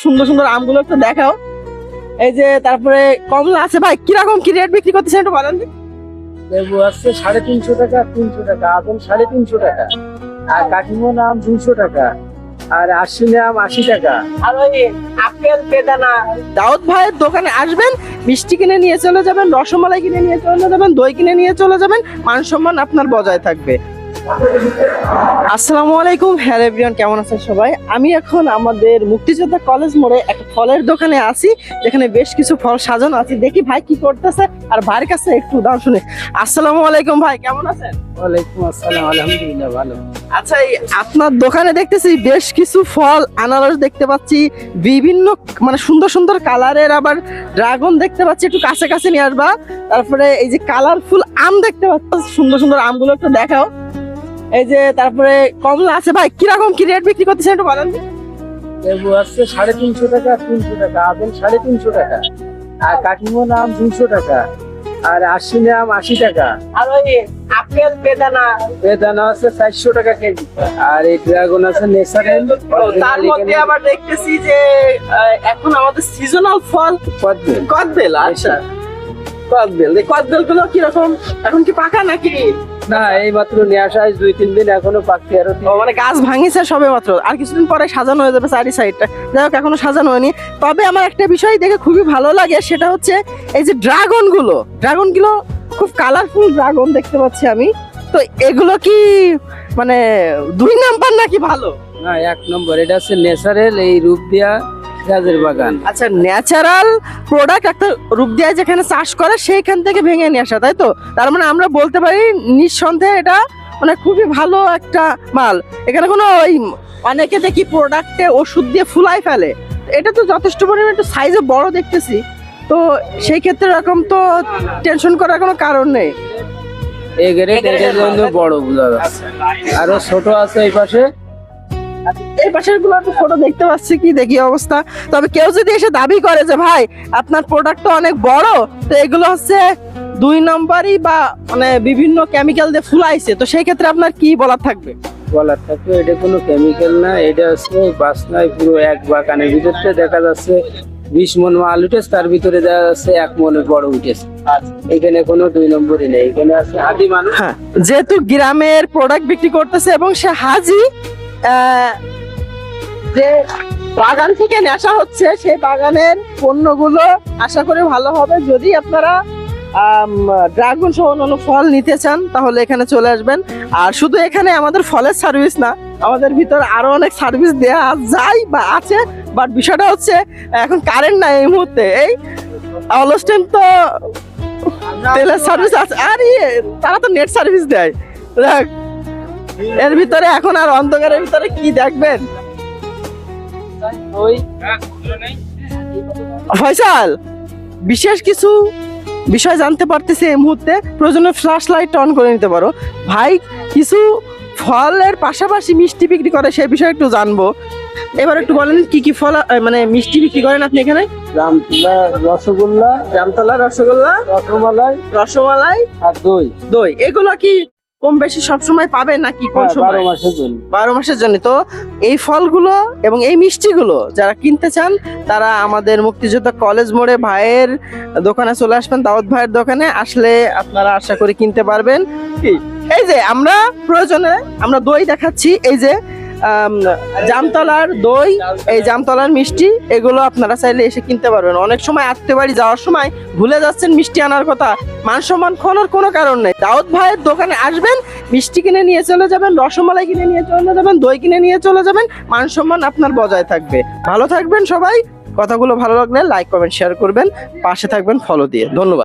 সুন্দর সুন্দর আমগুলো একটু দেখাও। এই যে তারপরে কমলা আছে ভাই, কিরকম কি রেট বিক্রি করতেছেন একটু বলেন। লেবু আছে 350 টাকা, 300 টাকা, আপেল 350 টাকা, আর কাটিমন আম 200 টাকা, আর আশ্বিনী আম 80 টাকা। আর ওই আপেল বেদানা দাউদ ভাইয়ের দোকানে আসবেন, মিষ্টি কিনে নিয়ে চলে যাবেন, রসমালাই কিনে নিয়ে চলে যাবেন, দই কিনে নিয়ে চলে যাবেন, মান সম্মান আপনার বজায় থাকবে। আসসালামু আলাইকুম, হ্যালো এভরিওয়ান, কেমন আছেন সবাই? আমি এখন আমাদের মুক্তিযোদ্ধা কলেজ মোড়ে একটা ফলের দোকানে আছি, যেখানে বেশ কিছু ফল সাজানো আছে। দেখি ভাই কি করতেছে, আর ভাইয়ের কাছে একটু দাম শুনে। আসসালামু আলাইকুম ভাই, কেমন আছেন? ওয়ালাইকুম আসসালাম, আলহামদুলিল্লাহ ভালো। আচ্ছা, এই আপনার দোকানে দেখতেছি বেশ কিছু ফল, আনারস দেখতে পাচ্ছি, বিভিন্ন মানে সুন্দর সুন্দর কালারের, আবার ড্রাগন দেখতে পাচ্ছি, একটু কাছে কাছে নিয়ে আসবা। তারপরে এই যে কালারফুল আম দেখতে পাচ্ছি, সুন্দর সুন্দর আমগুলো একটু দেখাও। এই যে তারপরে কমলা আছে ভাই, কিরকম কি রেট বিক্রি করতেছেন একটু বলেন। লেবু আছে 350 টাকা, 300 টাকা, আপেল 350 টাকা, আর কাটিমন আম 200 টাকা, আর আশ্বিনী আম 80 টাকা। আর ওই আপেল বেদানা বেদানা আছে 400 টাকা কেজি, আর এই ড্রাগন আছে ন্যাচারাল। তার মধ্যে আবার দেখতেছি যে এখন আমাদের সিজনাল ফল কদবেল। কদবেল। আচ্ছা, কদবেল, এই কদবেল গুলো কিরকম, এখন কি পাকা নাকি? না, এই মাত্র নিয়ে আসা, 2-3 দিন, এখনো পাকতে আরো ও মানে গাছ ভাঙিছে সবে মাত্র, আর কিছুদিন পরে সাজানো হয়ে যাবে চারি সাইডটা। যাই হোক, এখনো সাজানো হয়নি। তবে আমার একটা বিষয় দেখে খুবই ভালো লাগে, সেটা হচ্ছে এই যে ড্রাগন গুলো খুব কালারফুল ড্রাগন দেখতে পাচ্ছি আমি। তো এগুলো কি মানে 2 নাম্বার নাকি ভালো? না, 1 নম্বর। এটা হচ্ছে ন্যাচারাল, এই রূপদিয়া গাছের বাগান। আচ্ছা, ন্যাচারাল প্রোডাক্ট একটা রূপদিয়া যেখানে চাষ করে সেইখান থেকে ভেঙে নিয়ে আসা, তাই তো? তার মানে আমরা বলতে পারি নিঃসন্দেহে এটা মানে খুবই ভালো একটা মাল। এখানে কোনো ওই অনেকে দেখি প্রোডাক্টে ওষুধ দিয়ে ফুলাই ফেলে, এটা তো যথেষ্ট পরিমাণে একটু সাইজে বড় দেখতেছি। তো সেই ক্ষেত্রে এরকম তো টেনশন করার কোনো কারণ নেই। এই গ্রেড এর জন্য বড় বোঝা যাচ্ছে, আরো ছোট আছে এই পাশে। এই পাশের গুলো একটু ছোট দেখতে পাচ্ছি, কি দেখি অবস্থা। তবে কেউ যদি এসে দাবি করে যে ভাই আপনার প্রোডাক্ট তো অনেক বড়, তো এগুলো হচ্ছে 2 নম্বরই বা মানে বিভিন্ন কেমিক্যাল দিয়ে ফুলাইছে, তো সেই ক্ষেত্রে আপনার কি বলার থাকবে? বলার থাকবে, এটা কোনো কেমিক্যাল না, এটা হচ্ছে বাসনায় পুরো এক বাগানের ভিতরটা দেখা যাচ্ছে 20 মন মাল উঠেছে, তার ভিতরে দেখা যাচ্ছে 1 মনের বড় উঠেছে। এখানে কোনো 2 নম্বরই নেই, এখানে আছে হাজি মানুষ। হ্যাঁ, যেহেতু গ্রামের প্রোডাক্ট বিক্রি করতেছে এবং সে হাজি, যে বাগান থেকে নেশা হচ্ছে, সেই বাগানের পণ্যগুলো আশা করি ভালো হবে। যদি আপনারা ড্রাগন সহ অন্যান্য ফল নিতে চান, তাহলে এখানে চলে আসবেন। আর শুধু এখানে আমাদের ফলের সার্ভিস না, আমাদের ভিতরে আরো অনেক সার্ভিস দেওয়া যায় বা আছে। বাট বিষয়টা হচ্ছে এখন কারেন্ট নাই এই মুহূর্তে। এই অলস্টেন তো তেলের সার্ভিস আছে, আর তারা তো নেট সার্ভিস দেয়। দেখ, এর ভিতরে এখন আর অন্ধকারের ভিতরে কি দেখবেন। ফয়সাল, বিশেষ কিছু বিষয় জানতে পারতেছি এই মুহূর্তে, প্রয়োজনে ফ্ল্যাশ লাইট অন করে নিতে পারো। ভাই কিছু ফলের পাশাপাশি মিষ্টি বিক্রি করে, সেই বিষয়ে একটু জানবো। এবার একটু বলেন কি কি ফল মানে মিষ্টি বিক্রি করেন আপনি এখানে? জামতলা রসগোল্লা, জামতলা রসগোল্লা, রসমালাই, রসমালাই আর দই। দই এগুলো কি কম বেশি সবসময় পাবে নাকি কোন সময়? 12 মাসের জন্য। 12 মাসের জন্য। তো এই ফলগুলো এবং এই মিষ্টিগুলো যারা কিনতে চান, তারা আমাদের মুক্তিযোদ্ধা কলেজ মোড়ে ভাইয়ের দোকানে চলে আসবেন। দাউদ ভাইয়ের দোকানে আসলে আপনারা আশা করি কিনতে পারবেন। এই যে আমরা প্রয়োজনে আমরা দই দেখাচ্ছি, এই যে জামতলার দই, এই জামতলার মিষ্টি, এগুলো আপনারা চাইলে এসে কিনতে পারবেন। অনেক সময় আত্মীয় বাড়ি যাওয়ার সময় ভুলে যাচ্ছেন মিষ্টি আনার কথা, মান সম্মান খোয়ানোর কোনো কারণ নেই। দাউদ ভাইয়ের দোকানে আসবেন, মিষ্টি কিনে নিয়ে চলে যাবেন, রসমালাই কিনে নিয়ে চলে যাবেন, দই কিনে নিয়ে চলে যাবেন, মান সম্মান আপনার বজায় থাকবে। ভালো থাকবেন সবাই। কথাগুলো ভালো লাগলে লাইক কমেন্ট শেয়ার করবেন, পাশে থাকবেন ফলো দিয়ে। ধন্যবাদ।